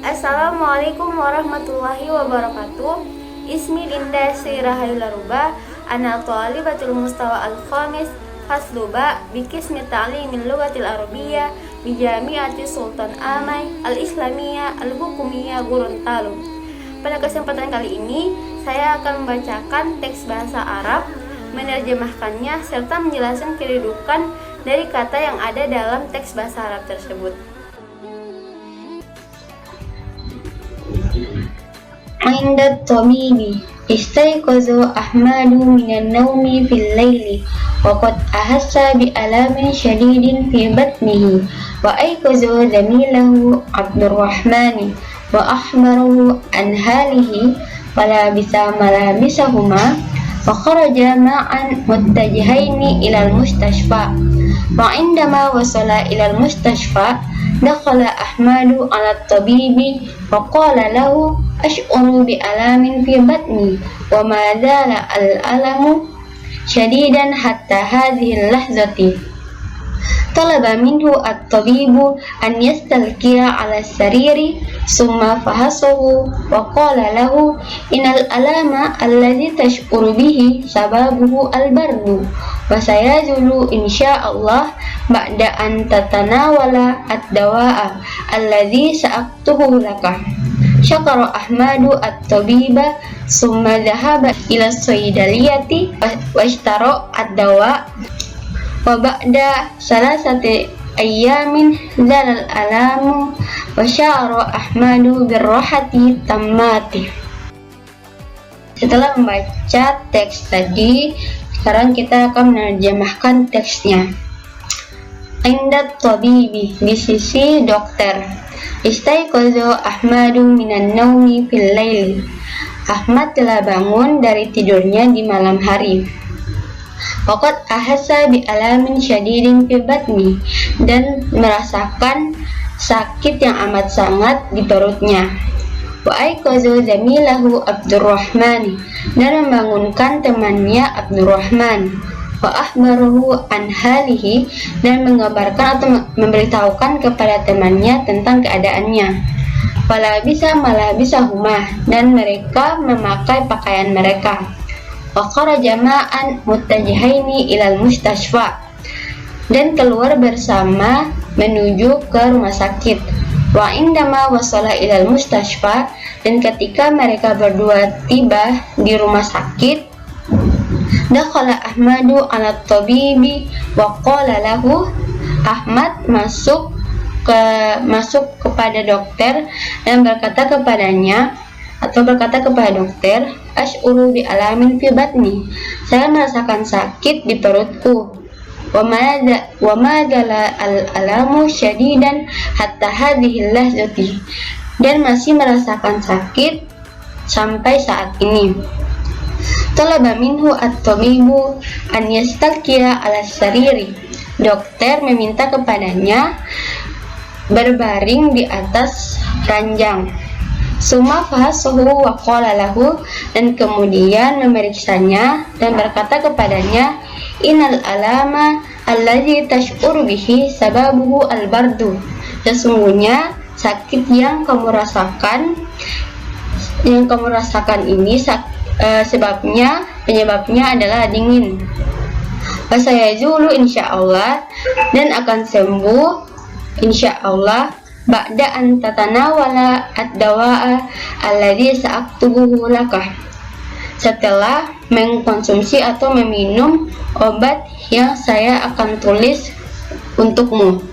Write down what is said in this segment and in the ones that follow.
Assalamualaikum warahmatullahi wabarakatuh. Ismi Linda Sri Rahayula Ruba, ana thalibatul mustawa al-khamis fasluba bikismi ta'limil lughatil arabiyyah bi Jami'ati Sultan Amay al-Islamiyah al-Hukumiyah Gorontalo. Pada kesempatan kali ini, saya akan membacakan teks bahasa Arab, menerjemahkannya serta menjelaskan kedudukan dari kata yang ada dalam teks bahasa Arab tersebut. Inda tabibi istayqaza Ahmadu minan naumi fil laili wa qad ahassa bi alamin shadidin fi batnihi wa ayqaza zamilahu Abdurrahman wa ahmarahu an halihi fala bisa malabisahuma wa kharaja ma'an muttajihaini ila al-mustashfa wa indama wasala ila al-mustashfa dakhala Ahmadu ala tabibi wa qala lahu ash'uru bi alamin fi batni wa ma zala al-alamu shadidan hatta hadhihi al-lahzati. Talaba minhu at-tabibu an yastalqiya ala sariri summa fahasahu wa qala lahu innal alama alladhi tash'uru bihi sababuhu al-bardu wa sayazulu insyaallah ba'da an tatanawala ad-dawa'a alladhi sa'aktuhu laka. Syakara Ahmadu at-tabiba summa dhahaba ila saydaliyati wa ishtara ad-dawa wa ba'da salasati ayyamin zalal alamu wa syara Ahmadu birrahati tammati. Setelah membaca teks tadi, sekarang kita akan menerjemahkan teksnya. Inda tabibi, di sisi dokter. Istaiqaza Ahmadu minan naumi fil laili. Ahmad telah bangun dari tidurnya di malam hari. Waqad ahassa bi alamin syadidin fi batni, dan merasakan sakit yang amat sangat di perutnya. Wa aiqaza zamilahu Abdurrahman, dan membangunkan temannya Abdurrahman. Wa ahbarahu an halihi, dan mengabarkan atau memberitahukan kepada temannya tentang keadaannya. Fala bisa malabisahuma, dan mereka memakai pakaian mereka. Wa kharaja ma'an muttajihaini ilal mustashfa, dan keluar bersama menuju ke rumah sakit. Wa indama wasala ilal mustashfa, dan ketika mereka berdua tiba di rumah sakit, dakhala Ahmadu ala tabibi wa qala lahu, Ahmad masuk kepada dokter dan berkata kepada dokter, ash'uru bi alamin fi batni, saya merasakan sakit di perutku. Wa madala al-alamu syadidan hatta hadhihi lahzati, dan masih merasakan sakit sampai saat ini. Talaba minhu at-tabibu an yastalqiya ala sariri, dokter meminta kepadanya berbaring di atas ranjang. Summa fahasahu wa qala lahu, dan kemudian memeriksanya dan berkata kepadanya, innal alama alladhi tash'ur bihi sababuhu al-bardu, sesungguhnya sakit yang kamu rasakan ini penyebabnya adalah dingin. Fasayazulu insyaallah, dan akan sembuh insyaallah ba'da an tatanawala ad-dawa'a alladhi sa'aktubuhu laka, setelah mengkonsumsi atau meminum obat yang saya akan tulis untukmu.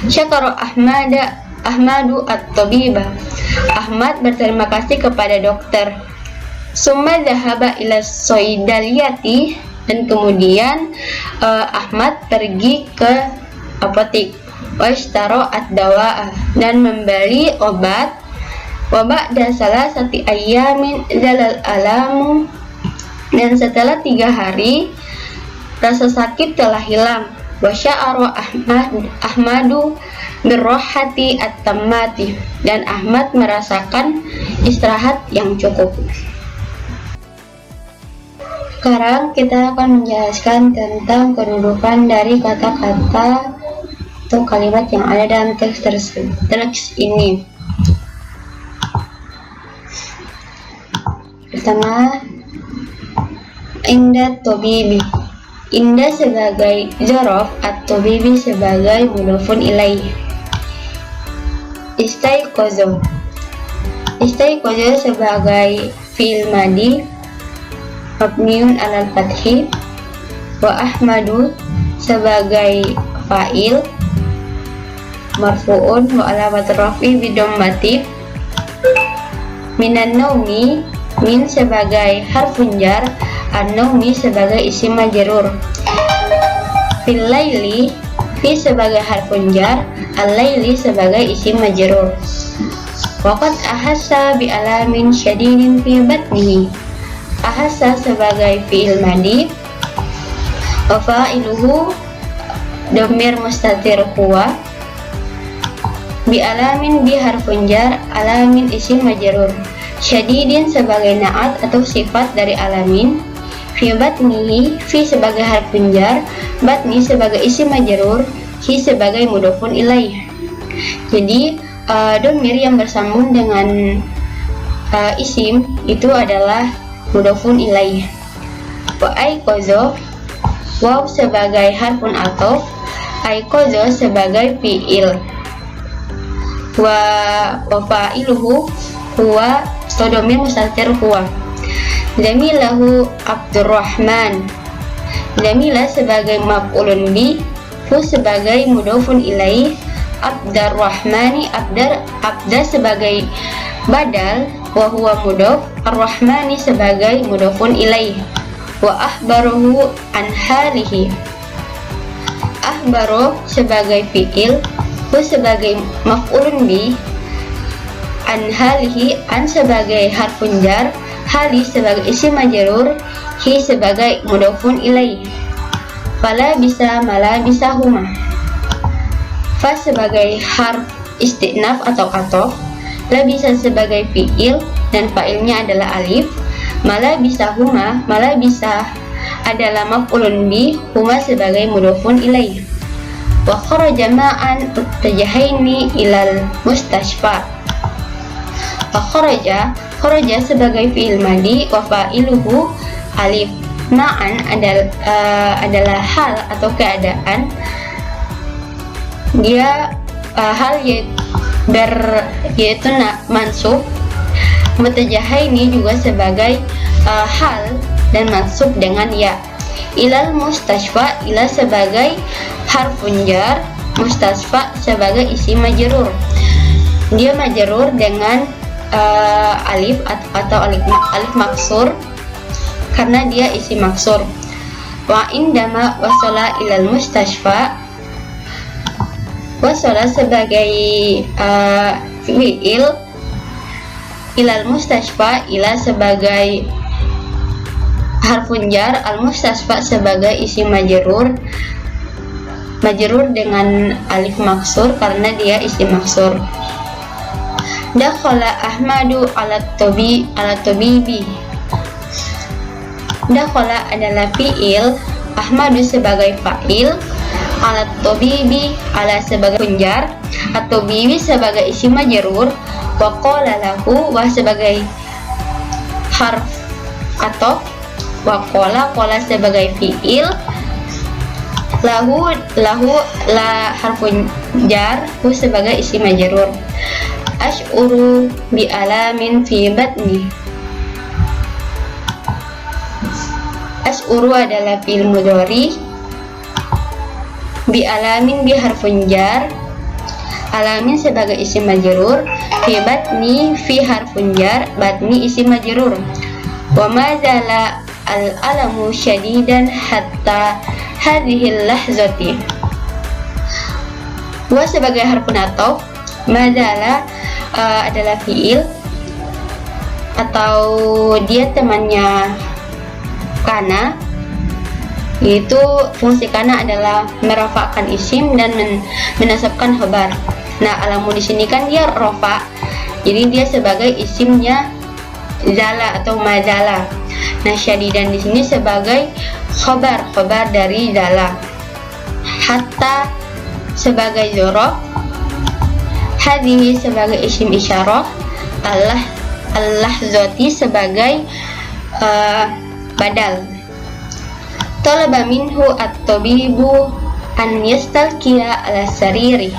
Syakara Ahmadu at-tabiba, Ahmad berterima kasih kepada dokter. Summa dhahaba ila saydaliyati, dan kemudian Ahmad pergi ke apotik. Wa ishtara ad-dawa, dan membeli obat. Wa ba'da salasati ayyamin zalal alamu, dan setelah 3 hari rasa sakit telah hilang. Wa sya'ara Ahmadu birrohati at-tammati, dan Ahmad merasakan istirahat yang cukup. Sekarang kita akan menjelaskan tentang kedudukan dari kata-kata atau kalimat yang ada dalam teks ini. Pertama, inda tobibi. Inda sebagai zorof atau bibi sebagai mudhofun ilaih. Istaiqozo. Istaiqozo sebagai fi'il madi mabniun alal fathi. Wa ahmadu sebagai fa'il marfu'un wa alamat rafi bidommati. Minan naumi, min sebagai harfun jar, an-naumi sebagai isim majrur. Fil laili, fi sebagai harfun jar, al-laili sebagai isim majrur. Waqad ahassa bi alamin syadidin fi batnihi. Ahassa sebagai fi'il madi, wa fa'iluhu dhamir mustatir huwa. Bi alamin bi harfun jar, alamin isim majrur. Syadidin sebagai na'at atau sifat dari alamin. Fi batnihi, fi sebagai harfun jar, batni sebagai isim majrur, hi sebagai mudhofun ilaih. Jadi dhamir yang bersambung dengan isim itu adalah mudhofun ilaih. Wa aiqozo, waw sebagai harfun athof, aiqozo sebagai fi'il. Wa fa'iluhu huwa dhamir mustatir huwa. Zamilahu Abdurrahman. Zamila sebagai maf'ulun bi, hu sebagai mudhofun ilaih, Abdurrahmani abda sebagai badal, wa huwa mudhof, ar-rahmani sebagai mudhofun ilaih. Wa ahbaruhu an halihi. Ahbaru sebagai fi'il, hu sebagai maf'ulun bi, an halihi, an sebagai harfun jar, hali sebagai isim majrur, hi sebagai mudhofun ilaih. Fala bisa mala bisa huma. Fa sebagai harf istinaf atau athof, la bisa sebagai fi'il dan fa'ilnya adalah alif. Mala bisa huma, mala bisa adalah maf'ulun bi, huma sebagai mudhofun ilaih. Wa kharaja ma'an tajahaini ilal mustashfa. Kharaja sebagai fi'il madi, wa fa'iluhu alif. Ma'an adalah hal atau keadaan. Dia hal yaitu mansub. Mutajahaini juga sebagai hal dan mansub dengan ya. Ilal mustashfa, ila sebagai harfun jar, mustashfa sebagai isim majrur. Dia majrur dengan alif atau alif maksur karena dia isim maksur. Wa indama wasala ilal mustashfa, wasala sebagai fi'il, ilal mustashfa, ila sebagai harfun jar, al mustashfa sebagai isim majrur dengan alif maksur karena dia isim maksur. Dakhala Ahmadu ala tabibi. Dakhala adalah fi'il, Ahmadu sebagai fa'il, ala tabibi, ala sebagai penjar, atau bibi sebagai isim majrur, wa qala lahu, wa sebagai harf atau wa qala sebagai fi'il, lahu la harfun jar, hu sebagai isim majrur. Ash'uru bi alamin fi batni. Ash'uru adalah fi'il mudhari, bi alamin bi harfun jar, alamin sebagai isim majrur, fi batni fi harfun jar, batni isim majrur. Wa ma zala al alamu syadidan hatta hadhil lahzati. Wa sebagai harfun athof, mazala adalah fi'il atau dia temannya kana, yaitu fungsi kana adalah merafa'kan isim dan menasabkan khabar. Nah, alamu di sini kan dia rafa, jadi dia sebagai isimnya zala atau mazala. Nah, syadidan di sini sebagai khabar dari zala. Hatta sebagai zorof, hadhihi sebagai isim isyarah, al-lahzati sebagai badal. Talaba minhu at-tabibu an yastalqiya ala sariri.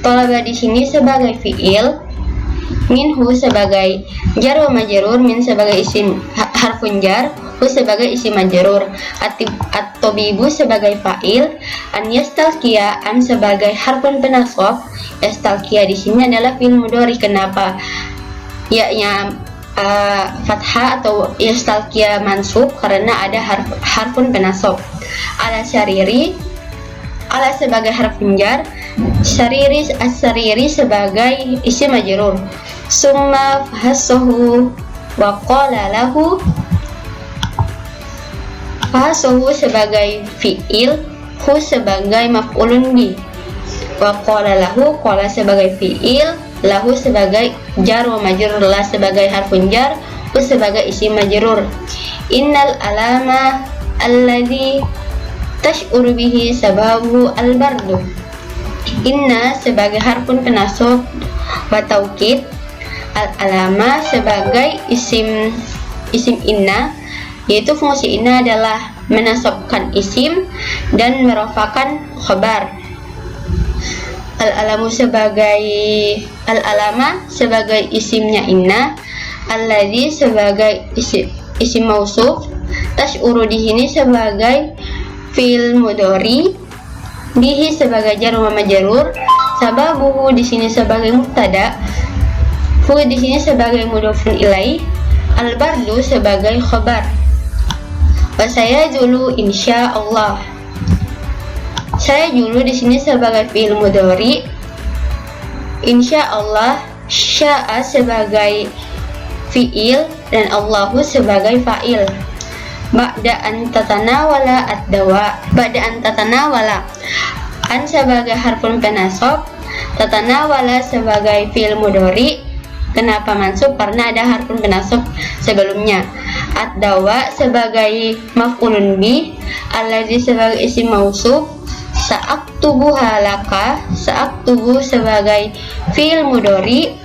Talaba di sini sebagai fiil, minhu sebagai jar wa majrur, min sebagai isim harfun jar, hu sebagai isim majrur, at-tabibu sebagai fa'il, an yastalqiya an sebagai harfun penasab. Yastalqiya di sini adalah fi'il mudhari. Kenapa ya-nya fathah atau yastalqiya mansub? Karena ada harfun penasab. Ala syariri, ala sebagai harfun jar, syariri as-sariri sebagai isim majrur. Summa fahasahu wa qala lahu, fahasahu sebagai fi'il, hu sebagai maf'ulun bi, wa qala lahu, qala sebagai fi'il, lahu sebagai jar wa majrur, la sebagai harfun jar, hu sebagai isim majrur. Innal alama alladhi tash'uru bihi sababu al-bardu. Inna sebagai harfun penasab wa taukid, al-alama sebagai isim inna, yaitu fungsi inna adalah menasabkan isim dan merafakan khabar. Al-alama sebagai isimnya inna, alladzi sebagai isim mausuf, tash'uru di sini sebagai fi'il mudhari, bihi sebagai jar wa majrur, sababuhu di sini sebagai mubtada, hu di sini sebagai mudhofun ilaih, al-bardu sebagai khabar. Wa sayajulu insyaallah. Sayajulu di sini sebagai fi'il mudhari, insyaallah, sya'a sebagai fi'il dan Allahu sebagai fa'il. Ba'da an tatanawala ad-dawa, ba'da an tatanawala, an sebagai harfun penasab, tatanawala sebagai fi'il mudhari. Kenapa mansub? Karena ada harfun penasab sebelumnya. Ad-dawa sebagai maf'ulun bi, allazi sebagai isim mausuf, sa'aktubu halaka, sa'aktubu sebagai fi'il mudhari,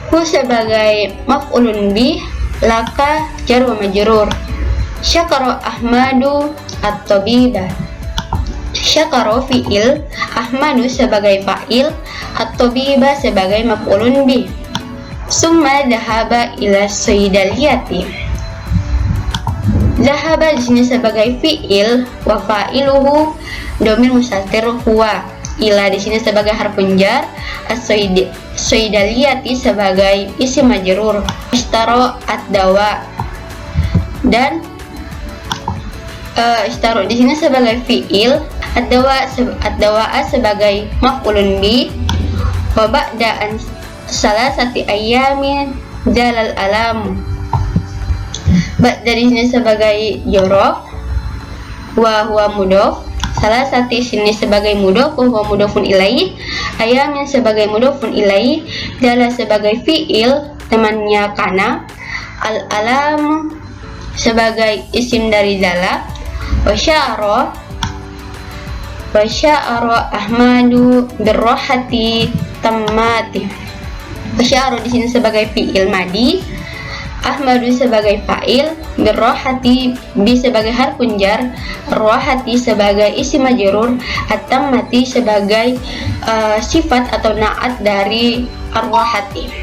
hu sebagai maf'ulun bi, laka jar wa majrur. Syakara Ahmadu at-tabiba. Syakara fi'il, Ahmadu sebagai fa'il, at-tabiba sebagai maf'ulun bi. Summa dhahaba ila saydaliyati. Dhahaba di sini sebagai fi'il, wa fa'iluhu dhamir mustatir huwa. Ila di sini sebagai harfun jar, as-saydaliyati sebagai isim majrur. Ishtara ad-dawa, dan ishtara di sini sebagai fi'il, ad-dawa sebagai maf'ulun bi, wa ba'da an salasati ayyamin jalal alam. Ba'da di sini sebagai jorof, wa huwa mudhof, salasati sini sebagai mudhof, wa huwa mudhofun ilaih, ayamin sebagai mudhofun ilaih, jala sebagai fi'il temannya kana, al-alam sebagai isim dari jala, wa sya'ara Ahmadu birrohati tammati. Wa sya'ara di sini sebagai fi'il madi, Ahmadu sebagai fa'il, birrohati bi sebagai harfun jar, rohati sebagai isim majrur, at-tammati sebagai sifat atau naat dari ar-rohati.